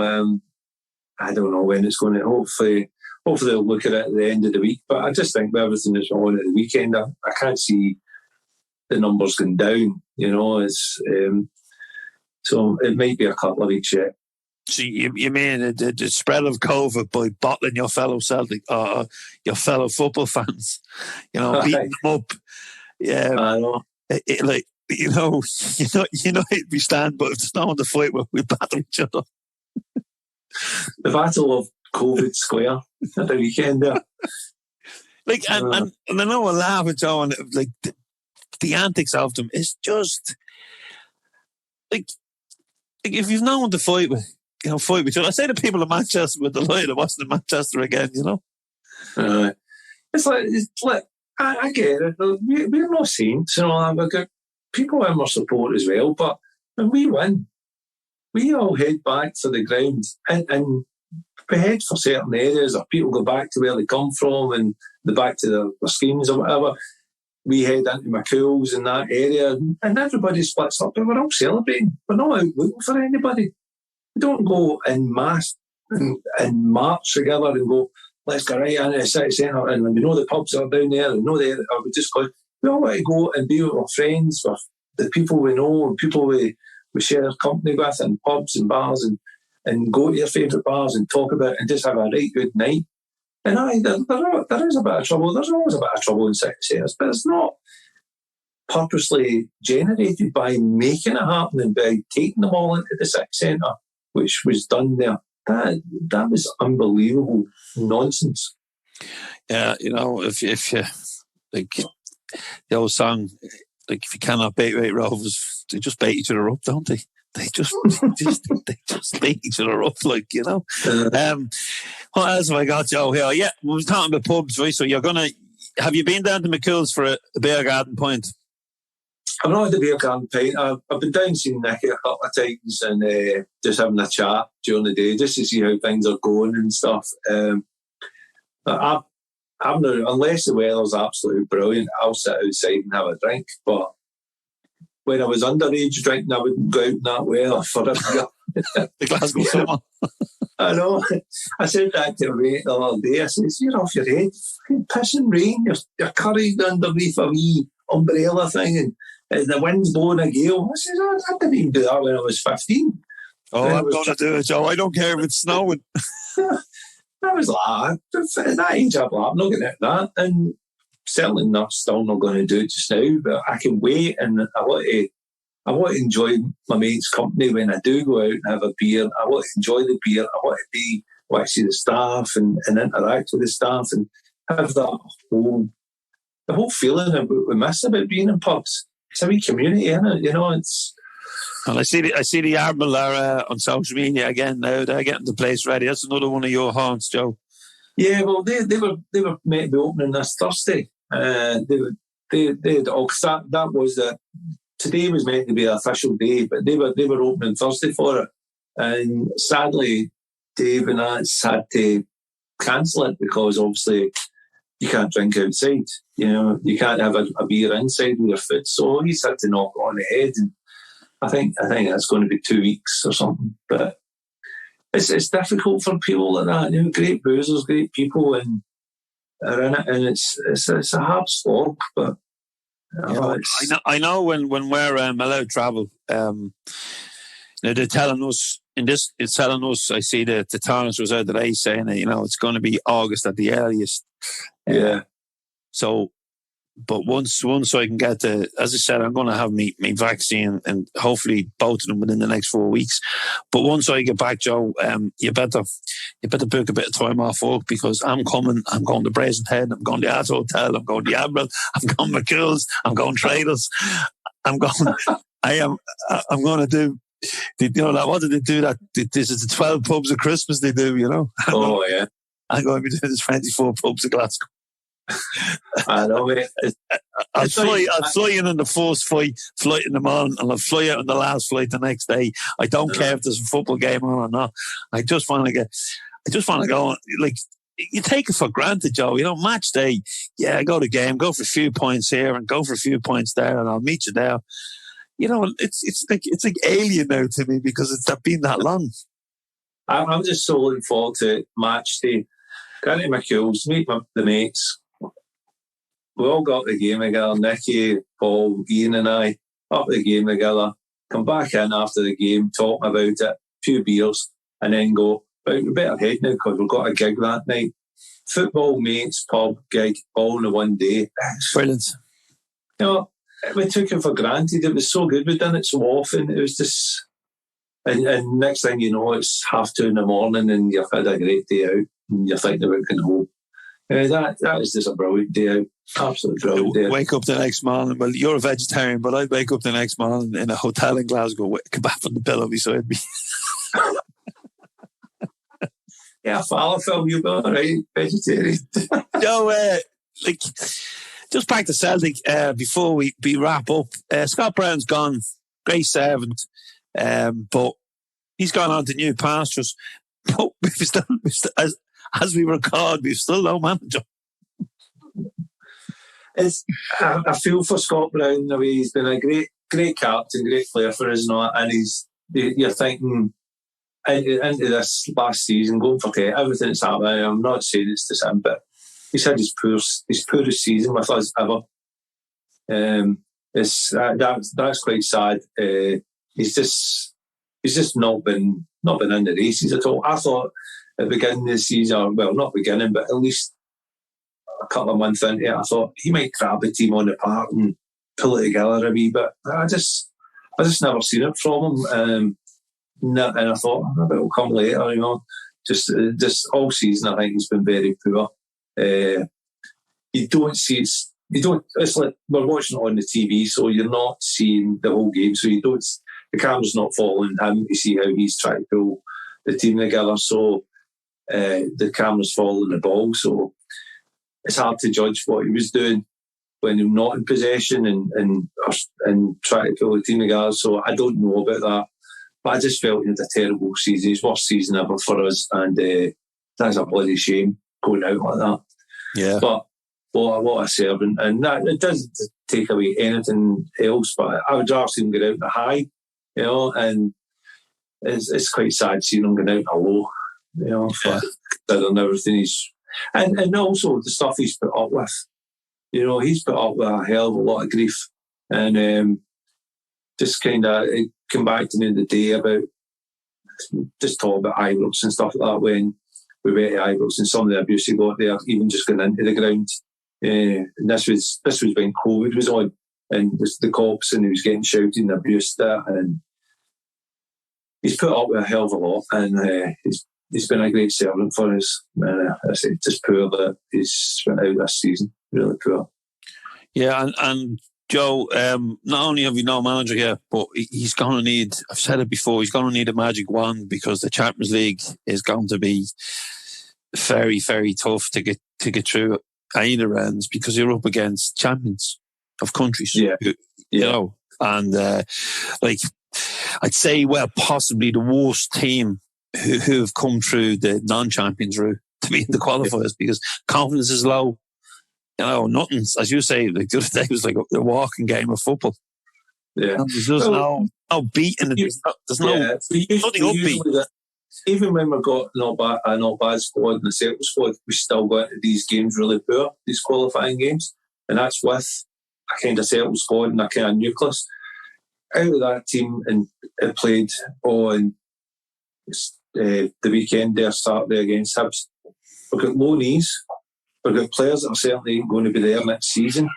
I don't know when it's going to. Hopefully they'll look at it at the end of the week. But I just think with everything that's on at the weekend, I can't see the numbers going down. You know, it's so it might be a couple of weeks yet. So you mean the spread of COVID by bottling your fellow Celtic or your fellow football fans? You know, beating them up. Yeah, I know. Like, you know, we stand, but if there's no one to fight with, we battle each other. The battle of COVID Square at the weekend there. Like, and I know we're laughing, Joe, and like the antics of them is just like if you've no one to fight with, you know, fight with each other. I say to people in Manchester with the light, it wasn't in Manchester again, you know. It's like I get it. We're not saints, you know. We've got people in our support as well, but when we win, we all head back to the ground and we head for certain areas, or people go back to where they come from and they're back to their schemes or whatever. We head into McCool's in that area, and everybody splits up, but we're all celebrating. We're not out looking for anybody. We don't go en masse and march together and go, let's go right into the city centre, and we know the pubs are down there, and we just go. We all want to go and be with our friends, with the people we know, and people we share company with, and pubs and bars, and go to your favourite bars and talk about it and just have a right good night. And there is a bit of trouble. There's always a bit of trouble in city centres, but it's not purposely generated by making it happen and by taking them all into the city centre, which was done there. That was unbelievable nonsense. Yeah, you know, if you like the old song, like if you cannot bait White Rovers, they just bait each other up, don't they? They just bait each other up, like, you know. What else have I got, Joe? Here, yeah, we were talking about pubs, right? So have you been down to McCool's for a beer garden pint? I'm not at the beer garden pint. I've been down seeing Nicky a couple of times and just having a chat during the day just to see how things are going and stuff. But I'm not, unless the weather's absolutely brilliant, I'll sit outside and have a drink. But when I was underage drinking, I wouldn't go out in that weather for a beer. The Glasgow summer. I know. I said that to a mate the other day. I said, "You're off your head. Fucking pissing rain. You're curried underneath a wee umbrella thing, and the wind's blowing a gale." I said, "I didn't even do that when I was 15. Oh, I'm going to do it, Joe. I don't care if it's snowing." I was like, at that age, I'm not going to do that. And certainly still not going to do it just now, but I can wait, and I want to enjoy my mate's company when I do go out and have a beer. I want to enjoy the beer. I want to see the staff and interact with the staff and have the whole feeling that we miss about being in pubs. It's a wee community, isn't it? It's. And I see the Admiral are on social media again now. They're getting the place ready. That's another one of your haunts, Joe. Yeah, well, they were meant to be opening this Thursday. That was today was meant to be an official day, but they were opening Thursday for it, and sadly, Dave and I had to cancel it because obviously you can't drink outside. You can't have a beer inside with your foot, so he's had to knock it on the head. And I think that's going to be 2 weeks or something, but it's difficult for people like that. Great boozers, great people, and are in it, and it's a hard slog. But I know when we're allowed to travel, they're telling us it's telling us. I see the Terrace was out today saying that it's going to be August at the earliest. Yeah. So. But once I can get as I said, I'm going to have my vaccine and hopefully both of them within the next 4 weeks. But once I get back, Joe, you better book a bit of time off work because I'm coming. I'm going to Brazen Head. I'm going to the Art Hotel. I'm going to the Admiral. I'm going to McCool's. I'm going Traders. I'm going to do. I wanted to do that. This is the 12 pubs of Christmas they do. Oh yeah. I'm going to be doing the 24 pubs of Glasgow. I know, mate. I'll fly in on the first flight in the morning, and I'll fly out on the last flight the next day. I don't care if there's a football game on or not. I just want to go. Like, you take it for granted, Joe. Match day. Yeah, go to game, go for a few points here and go for a few points there, and I'll meet you there. It's like alien now to me because it's been that long. I'm just so looking forward to match day. Go to McCool's, meet the mates. We all got the game together, Nicky, Paul, Ian and I, up the game together, come back in after the game, talk about it, a few beers, and then go, right, we better head now because we've got a gig that night. Football, mates, pub, gig, all in the one day. Brilliant. We took it for granted. It was so good. We'd done it so often. It was just... And next thing you know, it's 2:30 in the morning and you've had a great day out and you're thinking about going home. That is just a brilliant day out. Absolutely brilliant day out. Wake up the next morning. Well, you're a vegetarian, but I'd wake up the next morning in a hotel in Glasgow, kebab on the pillow beside me. Yeah, falafel, you'll be all right, vegetarian. Just back to Celtic before we wrap up. Scott Brown's gone, great servant, but he's gone on to new pastures. But we've still as we record, we've still no manager. I feel for Scott Brown in the way he's been a great captain, great player for us, and you're thinking into this last season, going for everything that's happening. I'm not saying it's the same, but he's had his poorest season with us ever. That's quite sad. He's just not been in the races at all. I thought at the beginning of the season, well, not beginning, but at least a couple of months into it, I thought he might grab the team on the park and pull it together a wee bit. I just never seen it from him. And I thought maybe it'll come later. Just all season, I think he's been very poor. You don't see it's. You don't. It's like we're watching it on the TV, so you're not seeing the whole game. So you don't. The camera's not following him to see how he's trying to pull the team together. So the camera's following the ball. So it's hard to judge what he was doing when he was not in possession and trying to pull the team together. So I don't know about that. But I just felt he had a terrible season. His worst season ever for us, and that's a bloody shame going out like that. Yeah. But what a servant, and that it doesn't take away anything else. But I would rather see him get out in a high, and it's quite sad seeing him get out in a low. for considering everything and also the stuff he's put up with. He's put up with a hell of a lot of grief, and just kind of came back to me the day about just talk about Ibrox and stuff like that when we went to Ibrox and some of the abuse he got there, even just going into the ground. And this was when COVID was on, and the cops, and he was getting shouted and abused there, and he's put up with a hell of a lot, and he's been a great servant for us. I say just poor that he's went out this season, really poor. Yeah, and Joe, not only have we no manager here, but he's going to need, I've said it before, he's going to need a magic wand, because the Champions League is going to be very, very tough to get through either ends, because you're up against champions of countries. Yeah. And I'd say, possibly the worst team who have come through the non-champions route to be in the qualifiers, because confidence is low. Nothing's, as you say, like the other day was like a walking game of football. Yeah. And there's just no beating it. There's nothing upbeat. Even when we've got a not bad squad in the Celtic squad, we still go into these games really poor, these qualifying games. And that's with a kind of Celtic squad and a kind of nucleus. Out of that team, and it played on the weekend there, Saturday against Hibs. We've got low knees. We've got players that are certainly going to be there next season.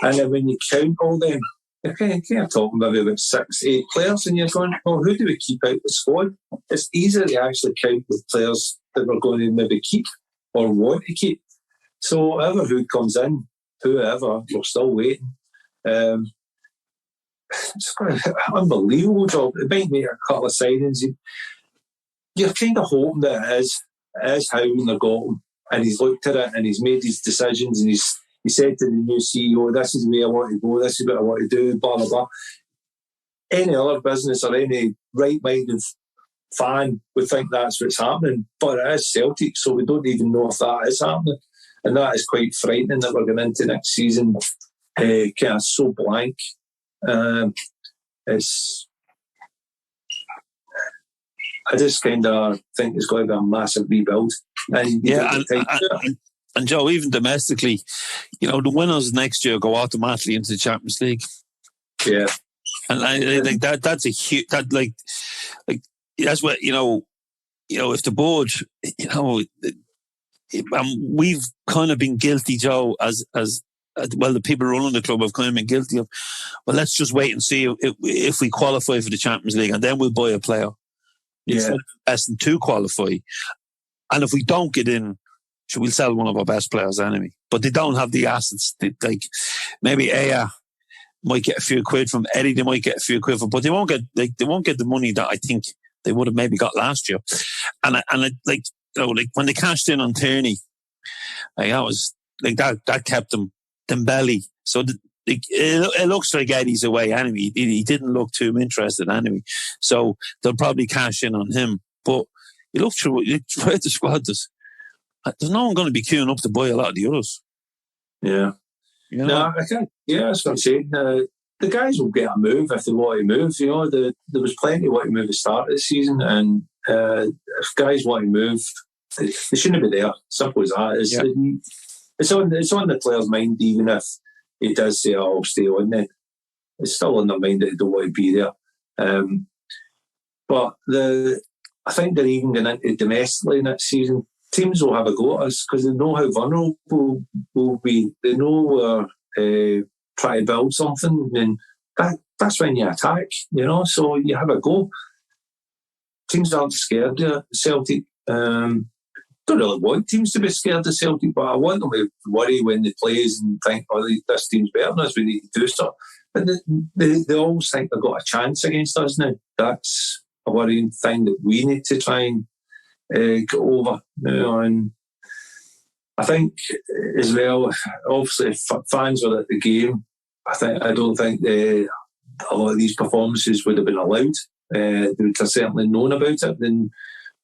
And then when you count all them, you're kind of talking maybe about 6-8 players, and you're going, well, who do we keep out the squad? It's easier to actually count the players that we're going to maybe keep or want to keep. So whoever who comes in, whoever, we're still waiting. It's quite an unbelievable job. It might make a couple of signings. You're kind of hoping that it is how they've got him, and he's looked at it and he's made his decisions, and he said to the new CEO, this is the way I want to go, this is what I want to do, blah, blah, blah. Any other business or any right-minded fan would think that's what's happening, but it is Celtic, so we don't even know if that is happening. And that is quite frightening that we're going into next season kind of so blank. I just kind of think it's going to be a massive rebuild. And Joe, even domestically, the winners next year go automatically into the Champions League. Yeah, and like that. That's a huge. That like that's what if the board, we've kind of been guilty, Joe, as well. The people running the club have kind of been guilty of. Well, let's just wait and see if we qualify for the Champions League, and then we'll buy a player. Instead of investing to qualify, and if we don't get in, we'll sell one of our best players anyway. But they don't have the assets. Maybe Aya might get a few quid from Eddie. They might get a few quid from, but they won't get the money that I think they would have maybe got last year. And when they cashed in on Tierney, that was that kept them belly. So it looks like Eddie's away anyway. He didn't look too interested anyway. So they'll probably cash in on him. But you look through the squad. There's no one going to be queuing up to buy a lot of the others. Yeah. No, I can't. Yeah, I was going to say, the guys will get a move if they want to move. There was plenty wanting to move at the start of the season, and if guys want to move, they shouldn't be there. Simple as that. It's on the player's mind, even if he does say, I'll stay on then. It's still on their mind that they don't want to be there. But I think they're even going into domestically next season. Teams will have a go at us because they know how vulnerable we'll be. They know we're trying to build something, and that's when you attack, so you have a go. Teams aren't scared of Celtic. Don't really want teams to be scared of Celtic, but I want them to worry when they play and think, this team's better than us, we need to do stuff. But they always think they've got a chance against us now. That's a worrying thing that we need to try and get over. And I think as well, obviously, if fans were at the game, I don't think a lot of these performances would have been allowed. They would have certainly known about it. Then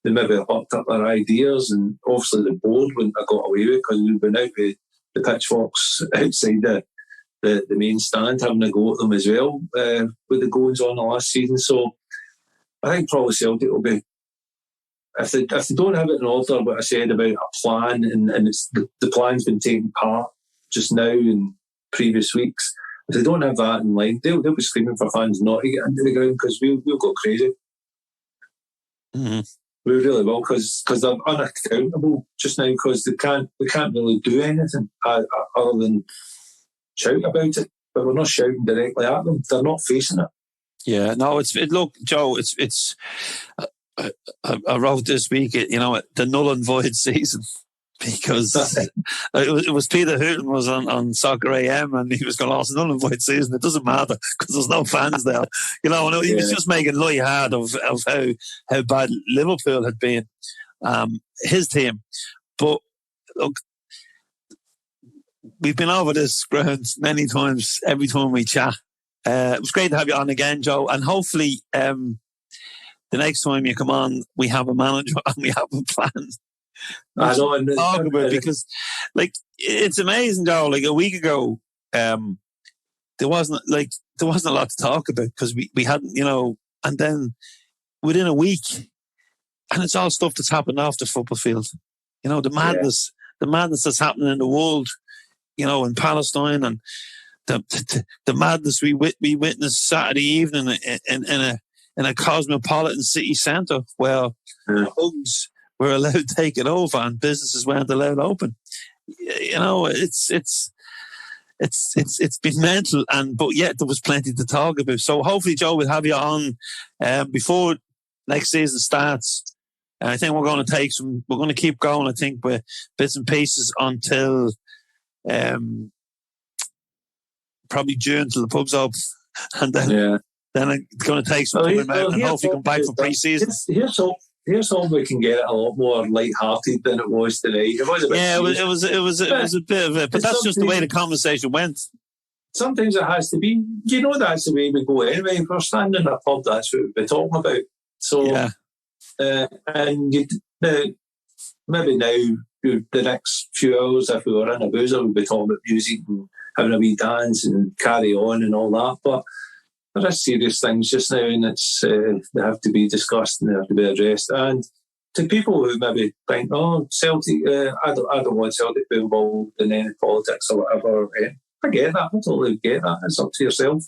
they maybe hooked up their ideas, and obviously the board wouldn't have got away with it because we'd been out with the pitchforks outside the main stand having a go at them as well with the goings on the last season. So I think probably Celtic will be if they don't have it in order, what I said about a plan, and it's the plan's been taken apart just now in previous weeks. If they don't have that in line, they'll be screaming for fans not to get into the ground, because we'll go crazy. Mm-hmm. We really will, because they're unaccountable just now, because they can't really do anything other than shout about it. But we're not shouting directly at them; they're not facing it. Yeah, no, look, Joe, it's. I wrote this week, the null and void season, because it was Peter Hooton was on Soccer AM, and he was going, it's a null and void season. It doesn't matter because there's no fans there. And he was just making light hard of how bad Liverpool had been, his team. But look, we've been over this ground many times, every time we chat. It was great to have you on again, Joe, and hopefully the next time you come on, we have a manager and we have a plan. I know, talk about, because it's amazing, Joe. Like a week ago, there wasn't a lot to talk about, because we hadn't, and then within a week, and it's all stuff that's happened off the football field. The madness that's happening in the world, in Palestine, and the madness we witnessed Saturday evening in a cosmopolitan city centre where hugs were allowed to take it over and businesses weren't allowed open. It's been mental, but yet there was plenty to talk about. So hopefully, Joe, we'll have you on before next season starts. I think we're going to keep going, I think, with bits and pieces until probably June, till the pubs open, and then it's going to take some time out, and hopefully come back for pre-season. Here's how we can get it a lot more light-hearted than it was today. It was a bit it was a bit of it, but that's just the way the conversation went. Sometimes it has to be. That's the way we go anyway. If we're standing in a pub, that's what we're talking about. So, and maybe now, the next few hours, if we were in a boozer, we'd be talking about music and having a wee dance and carry on and all that. But there are serious things just now, and they have to be discussed and they have to be addressed. And to people who maybe think, Celtic, I don't want Celtic to be involved in any politics or whatever. I get that. I totally get that. It's up to yourself.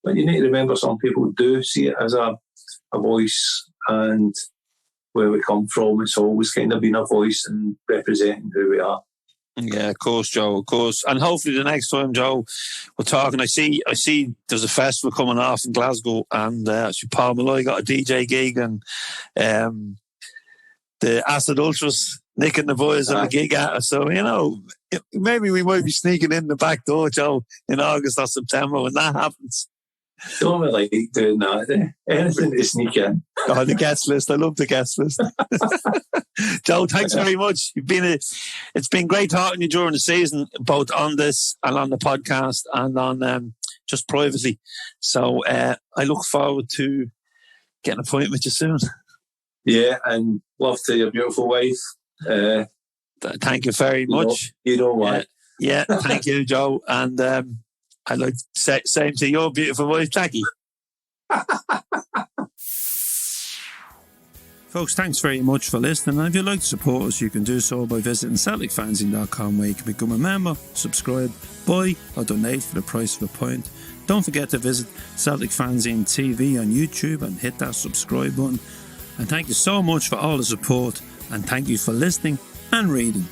But you need to remember, some people do see it as a voice, and where we come from, it's always kind of been a voice and representing who we are. Yeah, of course, Joe, of course. And hopefully the next time, Joe, we're talking, I see there's a festival coming off in Glasgow, and Paul Malloy got a DJ gig, and the Acid Ultras nicking the boys on the gig at us. So, maybe we might be sneaking in the back door, Joe, in August or September when that happens. Don't really like doing that. Anything to sneak in. Oh, the guest list. I love the guest list. Joe, thanks very much. It's been great talking to you during the season, both on this and on the podcast and on just privately. So I look forward to getting a point with you soon. Yeah, and love to your beautiful wife. Thank you very much. You know what? Yeah, thank you, Joe. And I'd like to say same to your beautiful wife, Jackie. Folks, thanks very much for listening. And if you'd like to support us, you can do so by visiting CelticFanzine.com, where you can become a member, subscribe, buy or donate for the price of a pint. Don't forget to visit Celtic Fanzine TV on YouTube and hit that subscribe button. And thank you so much for all the support, and thank you for listening and reading.